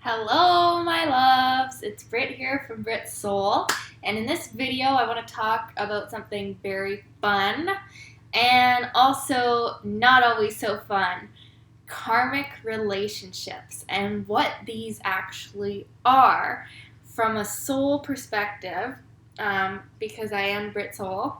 Hello, my loves. It's Britt here from Brit's Soul, and in this video, I want to talk about something very fun and also not always so fun: karmic relationships and what these actually are from a soul perspective. Because I am Brit Soul,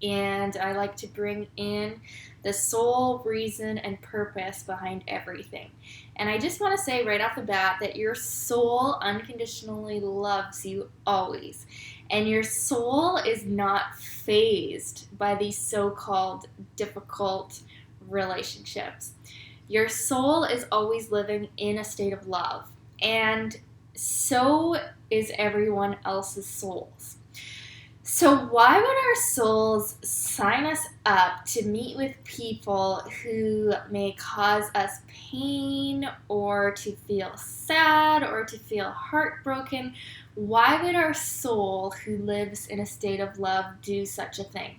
and I like to bring in the soul, reason, and purpose behind everything. And I just want to say right off the bat that your soul unconditionally loves you always. And your soul is not fazed by these so-called difficult relationships. Your soul is always living in a state of love. And so is everyone else's souls. So why would our souls sign us up to meet with people who may cause us pain or to feel sad or to feel heartbroken? Why would our soul who lives in a state of love do such a thing?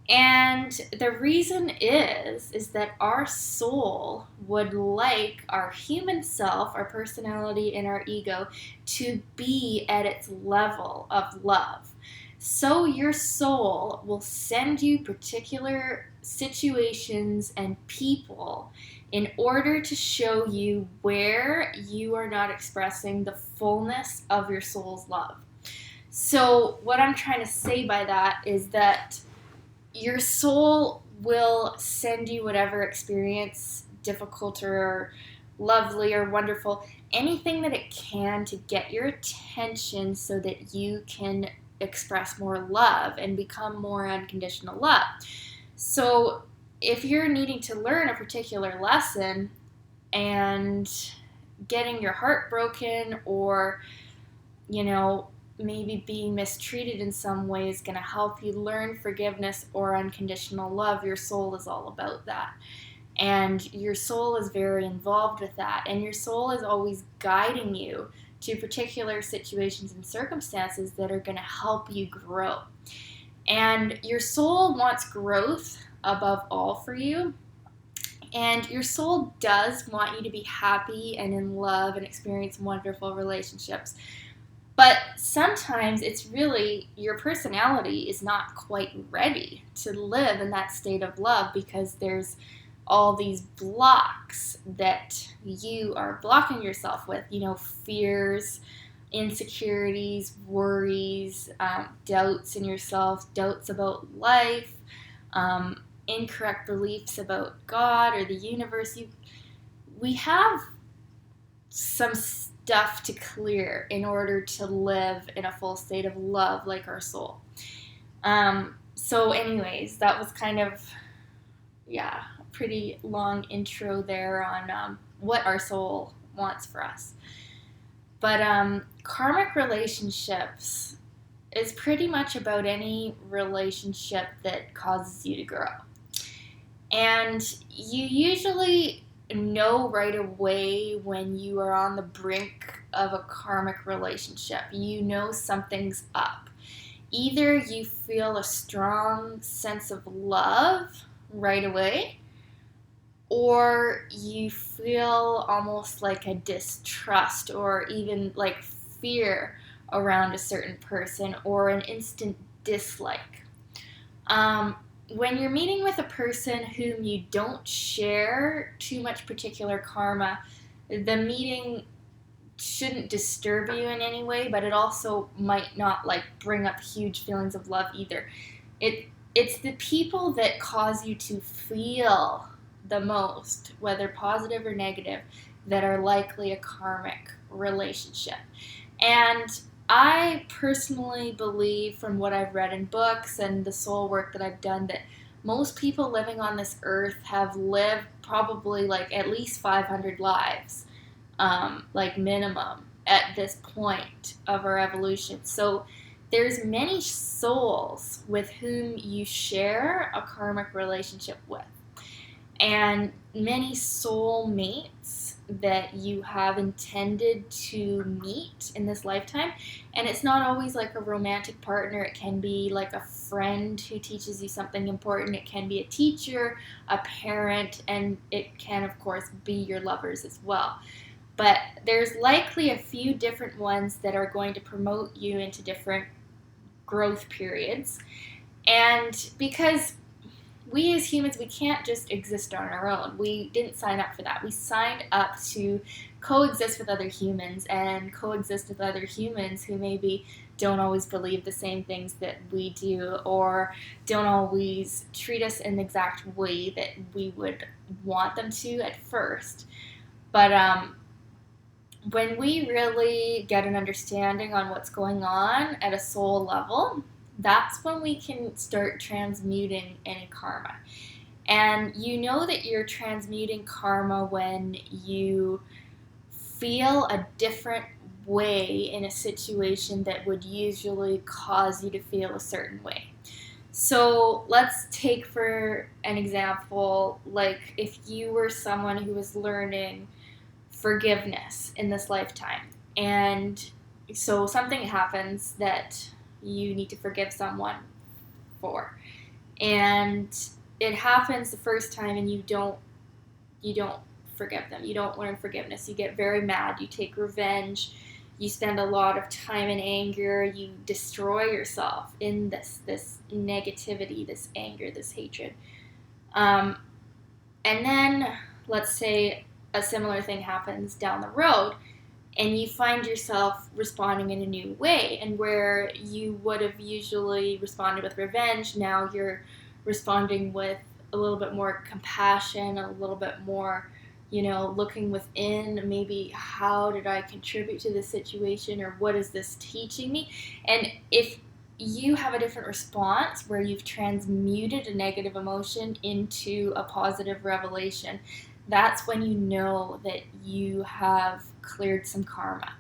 And the reason is that our soul would like our human self, our personality, and our ego to be at its level of love. So your soul will send you particular situations and people in order to show you where you are not expressing the fullness of your soul's love. So what I'm trying to say by that is that your soul will send you whatever experience, difficult or lovely or wonderful, anything that it can to get your attention so that you can express more love and become more unconditional love. So if you're needing to learn a particular lesson and getting your heart broken, or maybe being mistreated in some way is going to help you learn forgiveness or unconditional love, your soul is all about that. And your soul is very involved with that. And your soul is always guiding you to particular situations and circumstances that are going to help you grow. And your soul wants growth above all for you. And your soul does want you to be happy and in love and experience wonderful relationships. But sometimes it's really your personality is not quite ready to live in that state of love because there's all these blocks that you are blocking yourself with, fears, insecurities, worries, doubts in yourself, doubts about life, incorrect beliefs about God or the universe. We have some stuff to clear in order to live in a full state of love like our soul. So anyways, that was kind of, a pretty long intro there on what our soul wants for us. But karmic relationships is pretty much about any relationship that causes you to grow. And you usually know right away when you are on the brink of a karmic relationship. You know something's up. Either you feel a strong sense of love right away, or you feel almost like a distrust or even like fear around a certain person, or an instant dislike. When you're meeting with a person whom you don't share too much particular karma, the meeting shouldn't disturb you in any way, but it also might not bring up huge feelings of love either. It's the people that cause you to feel the most, whether positive or negative, that are likely a karmic relationship. And I personally believe, from what I've read in books and the soul work that I've done, that most people living on this earth have lived probably at least 500 lives, minimum, at this point of our evolution. So there's many souls with whom you share a karmic relationship with, and many soul mates that you have intended to meet in this lifetime. And it's not always like a romantic partner. It can be like a friend who teaches you something important. It can be a teacher, a parent, and it can, of course, be your lovers as well. but there's likely a few different ones that are going to promote you into different growth periods. And because we as humans, we can't just exist on our own. We didn't sign up for that. We signed up to coexist with other humans and coexist with other humans who maybe don't always believe the same things that we do, or don't always treat us in the exact way that we would want them to at first. But when we really get an understanding on what's going on at a soul level, that's when we can start transmuting any karma. And you know that you're transmuting karma when you feel a different way in a situation that would usually cause you to feel a certain way. So let's take for an example, like if you were someone who was learning forgiveness in this lifetime, and so something happens that you need to forgive someone for, and it happens the first time and you don't forgive them. You don't learn forgiveness. You get very mad. You take revenge. You spend a lot of time in anger. You destroy yourself in this negativity, this anger, this hatred. And then let's say a similar thing happens down the road, and you find yourself responding in a new way, and where you would have usually responded with revenge, now you're responding with a little bit more compassion, a little bit more, looking within, maybe how did I contribute to this situation, or what is this teaching me? And if you have a different response where you've transmuted a negative emotion into a positive revelation, that's when you know that you have cleared some karma.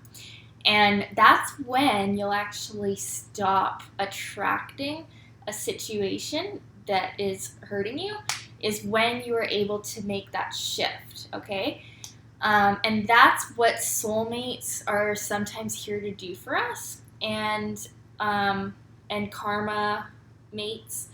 And that's when you'll actually stop attracting a situation that is hurting you, is when you are able to make that shift, okay? And that's what soulmates are sometimes here to do for us, and karma mates.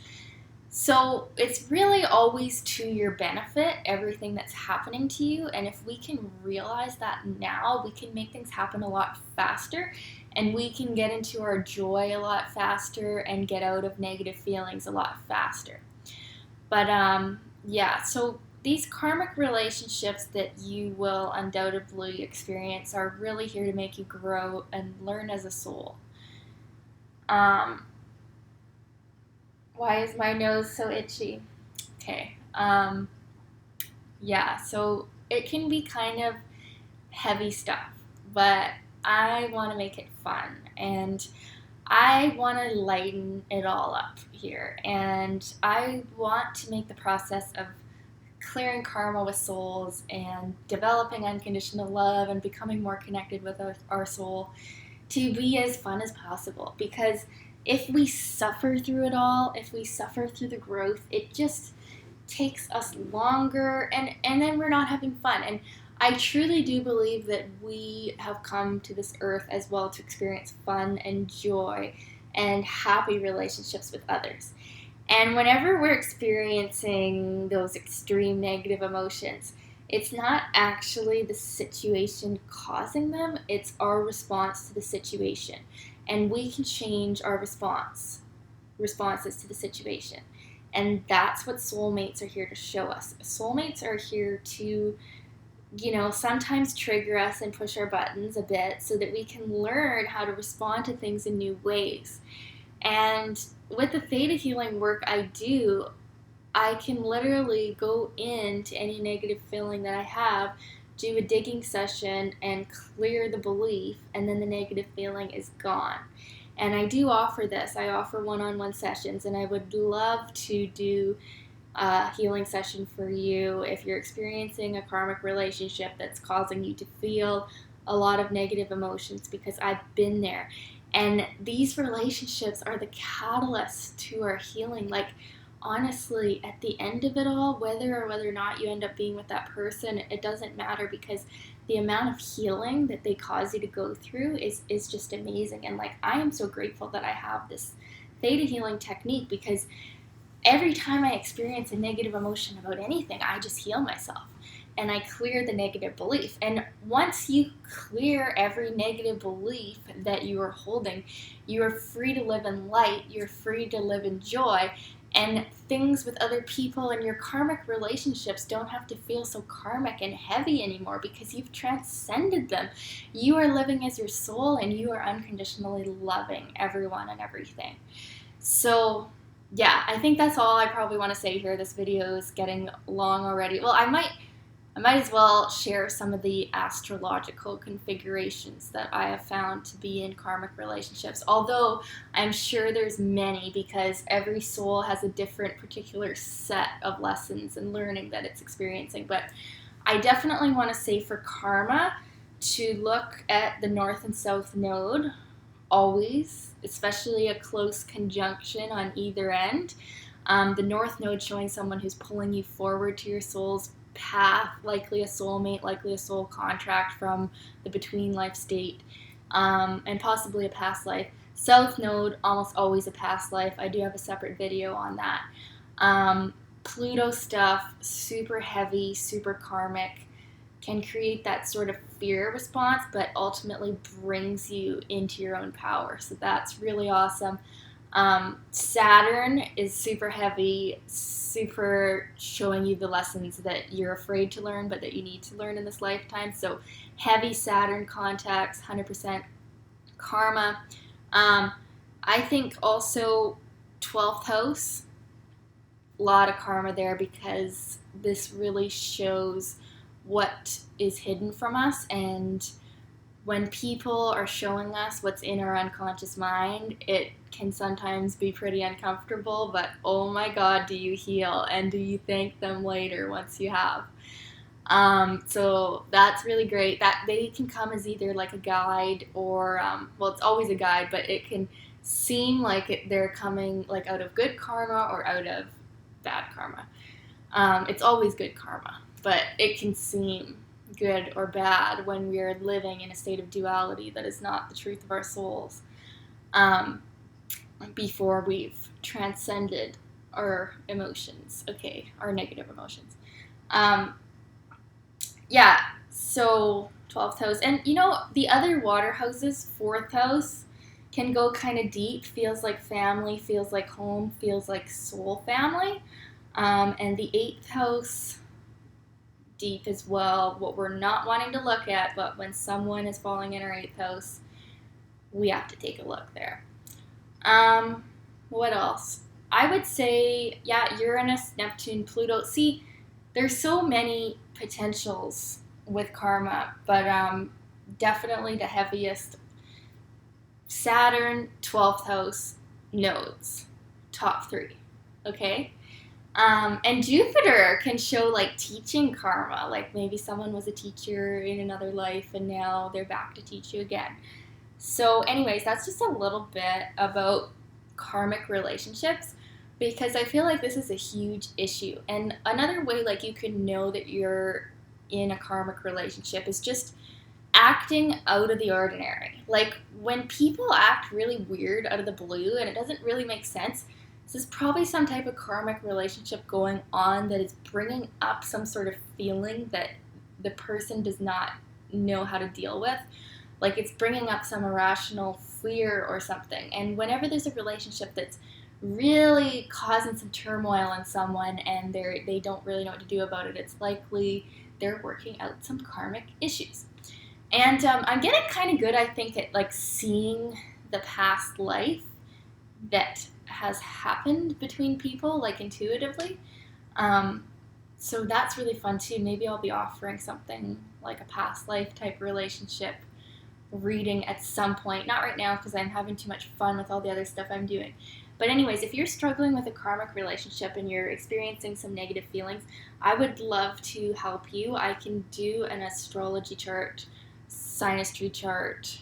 So it's really always to your benefit, everything that's happening to you. And if we can realize that now, we can make things happen a lot faster, and we can get into our joy a lot faster and get out of negative feelings a lot faster. But so these karmic relationships that you will undoubtedly experience are really here to make you grow and learn as a soul. Why is my nose so itchy? Okay. So it can be kind of heavy stuff, but I want to make it fun, and I want to lighten it all up here, and I want to make the process of clearing karma with souls and developing unconditional love and becoming more connected with our soul to be as fun as possible. Because if we suffer through it all, if we suffer through the growth, it just takes us longer, and then we're not having fun. And I truly do believe that we have come to this earth as well to experience fun and joy and happy relationships with others. And whenever we're experiencing those extreme negative emotions, it's not actually the situation causing them, it's our response to the situation. And we can change our responses to the situation. And that's what soulmates are here to show us. Soulmates are here to, sometimes trigger us and push our buttons a bit so that we can learn how to respond to things in new ways. And with the theta healing work I do, I can literally go into any negative feeling that I have, do a digging session, and clear the belief, and then the negative feeling is gone. And I do offer this. I offer one-on-one sessions, and I would love to do a healing session for you if you're experiencing a karmic relationship that's causing you to feel a lot of negative emotions, because I've been there. And these relationships are the catalyst to our healing. Like, honestly, at the end of it all, whether or not you end up being with that person, it doesn't matter, because the amount of healing that they cause you to go through is just amazing. And like, I am so grateful that I have this theta healing technique, because every time I experience a negative emotion about anything, I just heal myself. and I clear the negative belief. And once you clear every negative belief that you are holding, you are free to live in light, you're free to live in joy, and things with other people and your karmic relationships don't have to feel so karmic and heavy anymore because you've transcended them. You are living as your soul, and you are unconditionally loving everyone and everything. So yeah, I think that's all I probably want to say here. This video is getting long already. Well, I might as well share some of the astrological configurations that I have found to be in karmic relationships, although I'm sure there's many, because every soul has a different particular set of lessons and learning that it's experiencing. But I definitely want to say for karma to look at the north and south node always, especially a close conjunction on either end. The north node showing someone who's pulling you forward to your soul's path, likely a soulmate, likely a soul contract from the between life state, and possibly a past life. South node, almost always a past life. I do have a separate video on that. Pluto stuff, super heavy, super karmic, can create that sort of fear response, but ultimately brings you into your own power. So that's really awesome. Saturn is super heavy, super showing you the lessons that you're afraid to learn, but that you need to learn in this lifetime. So heavy Saturn contacts, 100% karma. I think also 12th house, a lot of karma there, because this really shows what is hidden from us. And when people are showing us what's in our unconscious mind, it can sometimes be pretty uncomfortable, but oh my God, do you heal, and do you thank them later once you have. So that's really great. That they can come as either like a guide or, well, it's always a guide, but it can seem like they're coming like out of good karma or out of bad karma. It's always good karma, but it can seem good or bad when we are living in a state of duality that is not the truth of our souls, before we've transcended our emotions, our negative emotions. Yeah, so 12th house. And the other water houses, 4th house, can go kind of deep, feels like family, feels like home, feels like soul family. And the 8th house, deep as well, what we're not wanting to look at, but when someone is falling in our 8th house, we have to take a look there. What else? I would say, yeah, Uranus, Neptune, Pluto. See, there's so many potentials with karma, but definitely the heaviest, Saturn, 12th house, nodes, top 3, okay? And Jupiter can show like teaching karma, like maybe someone was a teacher in another life and now they're back to teach you again. So anyways, that's just a little bit about karmic relationships, because I feel like this is a huge issue. And another way like you can know that you're in a karmic relationship is just acting out of the ordinary. Like when people act really weird out of the blue and it doesn't really make sense, this is probably some type of karmic relationship going on that is bringing up some sort of feeling that the person does not know how to deal with. Like it's bringing up some irrational fear or something. And whenever there's a relationship that's really causing some turmoil in someone and they don't really know what to do about it, it's likely they're working out some karmic issues. And I'm getting kind of good, I think, at like seeing the past life that has happened between people, like intuitively. So that's really fun too. Maybe I'll be offering something like a past life type relationship reading at some point. Not right now because I'm having too much fun with all the other stuff I'm doing. But anyways, if you're struggling with a karmic relationship and you're experiencing some negative feelings, I would love to help you. I can do an astrology chart, synastry chart,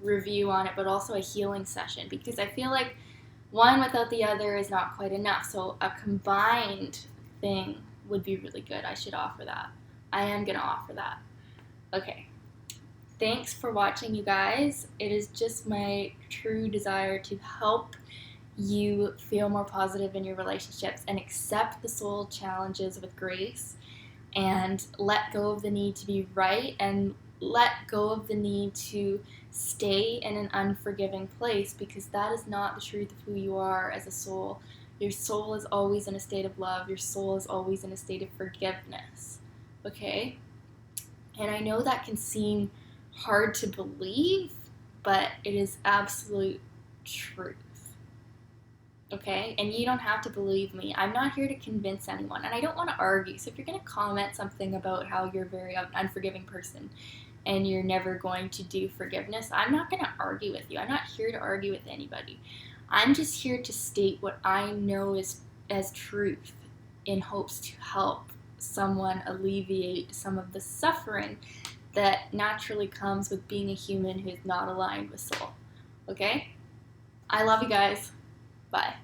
review on it, but also a healing session, because I feel like one without the other is not quite enough. So a combined thing would be really good. I should offer that. I am going to offer that. Okay. Thanks for watching, you guys. It is just my true desire to help you feel more positive in your relationships and accept the soul challenges with grace. and let go of the need to be right, and let go of the need to stay in an unforgiving place, because that is not the truth of who you are as a soul. Your soul is always in a state of love. Your soul is always in a state of forgiveness. Okay? And I know that can seem hard to believe, but it is absolute truth. Okay? And you don't have to believe me. I'm not here to convince anyone, and I don't want to argue. So if you're going to comment something about how you're a very unforgiving person and you're never going to do forgiveness, I'm not going to argue with you. I'm not here to argue with anybody. I'm just here to state what I know is as truth, in hopes to help someone alleviate some of the suffering that naturally comes with being a human who is not aligned with soul. Okay? I love you guys. Bye.